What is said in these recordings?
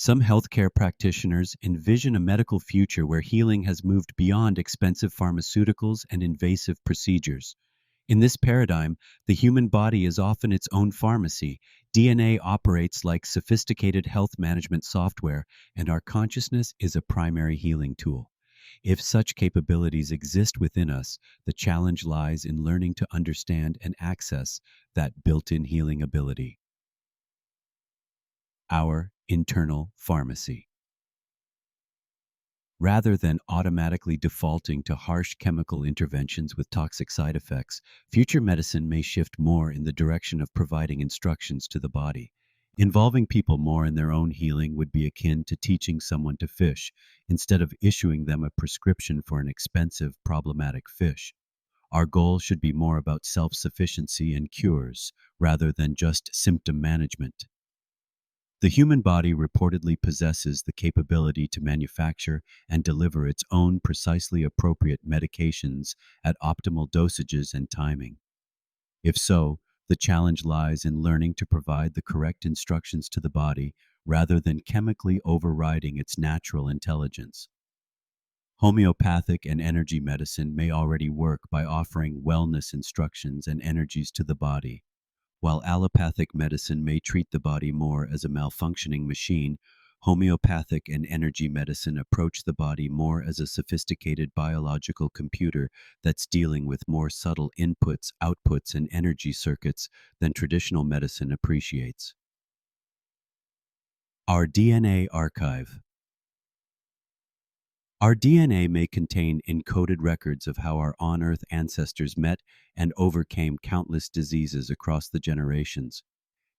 Some healthcare practitioners envision a medical future where healing has moved beyond expensive pharmaceuticals and invasive procedures. In this paradigm, the human body is often its own pharmacy. DNA operates like sophisticated health management software, and our consciousness is a primary healing tool. If such capabilities exist within us, the challenge lies in learning to understand and access that built-in healing ability. Our internal pharmacy. Rather than automatically defaulting to harsh chemical interventions with toxic side effects, future medicine may shift more in the direction of providing instructions to the body. Involving people more in their own healing would be akin to teaching someone to fish, instead of issuing them a prescription for an expensive, problematic fish. Our goal should be more about self-sufficiency and cures, rather than just symptom management. The human body reportedly possesses the capability to manufacture and deliver its own precisely appropriate medications at optimal dosages and timing. If so, the challenge lies in learning to provide the correct instructions to the body rather than chemically overriding its natural intelligence. Homeopathic and energy medicine may already work by offering wellness instructions and energies to the body. While allopathic medicine may treat the body more as a malfunctioning machine, homeopathic and energy medicine approach the body more as a sophisticated biological computer that's dealing with more subtle inputs, outputs, and energy circuits than traditional medicine appreciates. Our DNA archive. Our DNA may contain encoded records of how our on-Earth ancestors met and overcame countless diseases across the generations.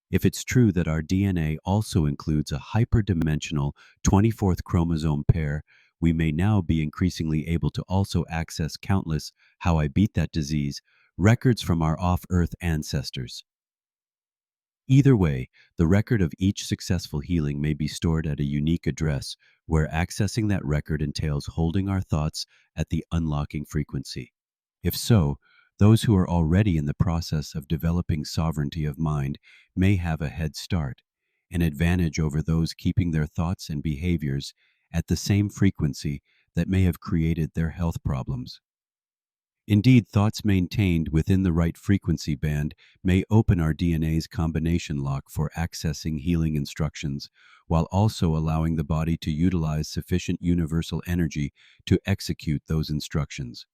If it's true that our DNA also includes a hyperdimensional 24th chromosome pair, we may now be increasingly able to also access countless "how I beat that disease" records from our off-Earth ancestors. Either way, the record of each successful healing may be stored at a unique address, where accessing that record entails holding our thoughts at the unlocking frequency. If so, those who are already in the process of developing sovereignty of mind may have a head start, an advantage over those keeping their thoughts and behaviors at the same frequency that may have created their health problems. Indeed, thoughts maintained within the right frequency band may open our DNA's combination lock for accessing healing instructions, while also allowing the body to utilize sufficient universal energy to execute those instructions.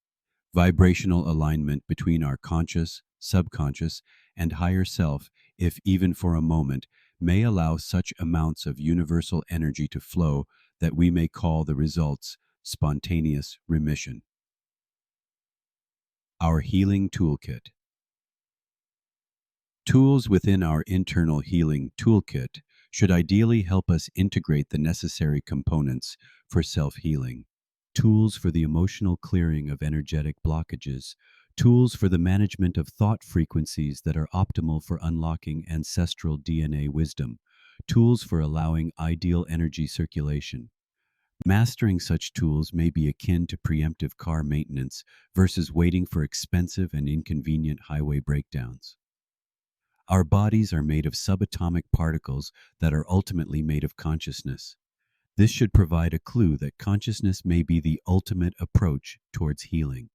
Vibrational alignment between our conscious, subconscious, and higher self, if even for a moment, may allow such amounts of universal energy to flow that we may call the results spontaneous remission. Our healing toolkit. Tools within our internal healing toolkit should ideally help us integrate the necessary components for self-healing. Tools for the emotional clearing of energetic blockages, tools for the management of thought frequencies that are optimal for unlocking ancestral DNA wisdom, tools for allowing ideal energy circulation. Mastering such tools may be akin to preemptive car maintenance versus waiting for expensive and inconvenient highway breakdowns. Our bodies are made of subatomic particles that are ultimately made of consciousness. This should provide a clue that consciousness may be the ultimate approach towards healing.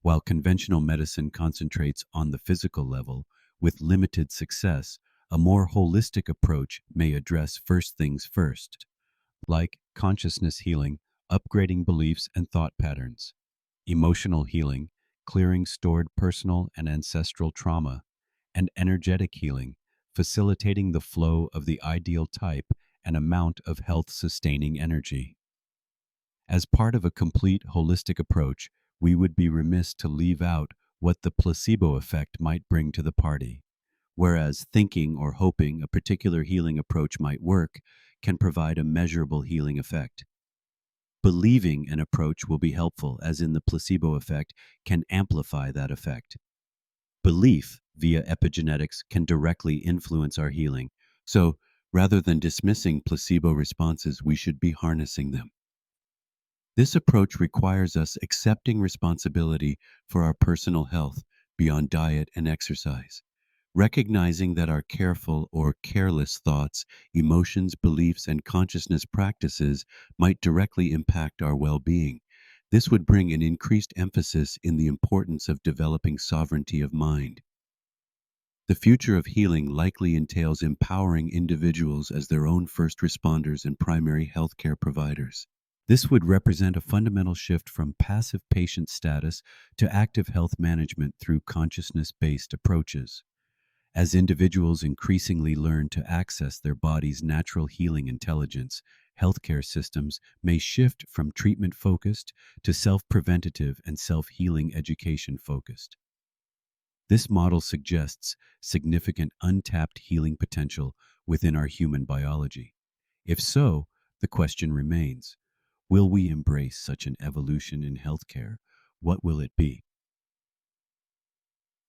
While conventional medicine concentrates on the physical level, with limited success, a more holistic approach may address first things first, like consciousness healing, upgrading beliefs and thought patterns; emotional healing, clearing stored personal and ancestral trauma; and energetic healing, facilitating the flow of the ideal type and amount of health-sustaining energy. As part of a complete holistic approach, we would be remiss to leave out what the placebo effect might bring to the party. Whereas thinking or hoping a particular healing approach might work can provide a measurable healing effect, believing an approach will be helpful, as in the placebo effect, can amplify that effect. Belief via epigenetics can directly influence our healing, so rather than dismissing placebo responses, we should be harnessing them. This approach requires us accepting responsibility for our personal health beyond diet and exercise. Recognizing that our careful or careless thoughts, emotions, beliefs, and consciousness practices might directly impact our well being. This would bring an increased emphasis in the importance of developing sovereignty of mind. The future of healing likely entails empowering individuals as their own first responders and primary healthcare providers. This would represent a fundamental shift from passive patient status to active health management through consciousness based approaches. As individuals increasingly learn to access their body's natural healing intelligence, healthcare systems may shift from treatment focused to self preventative and self healing education focused. This model suggests significant untapped healing potential within our human biology. If so, the question remains, will we embrace such an evolution in healthcare? What will it be?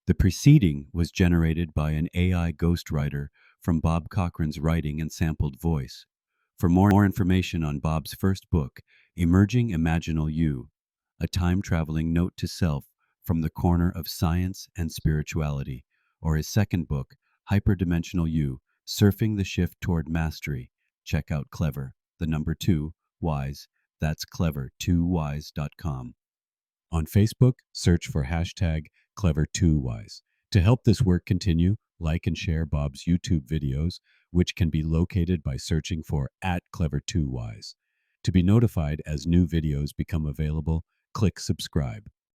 The preceding was generated by an AI ghostwriter from Bob Cochran's writing and sampled voice. For more information on Bob's first book, Emerging Imaginal You, a time-traveling note to self from the corner of science and spirituality, or his second book, Hyperdimensional You, Surfing the Shift Toward Mastery, check out Clever, the number 2, Wise, that's clever2wise.com. On Facebook, search for hashtag Clever2Wise. To help this work continue, like and share Bob's YouTube videos, which can be located by searching for @Clever2Wise. To be notified as new videos become available, click subscribe.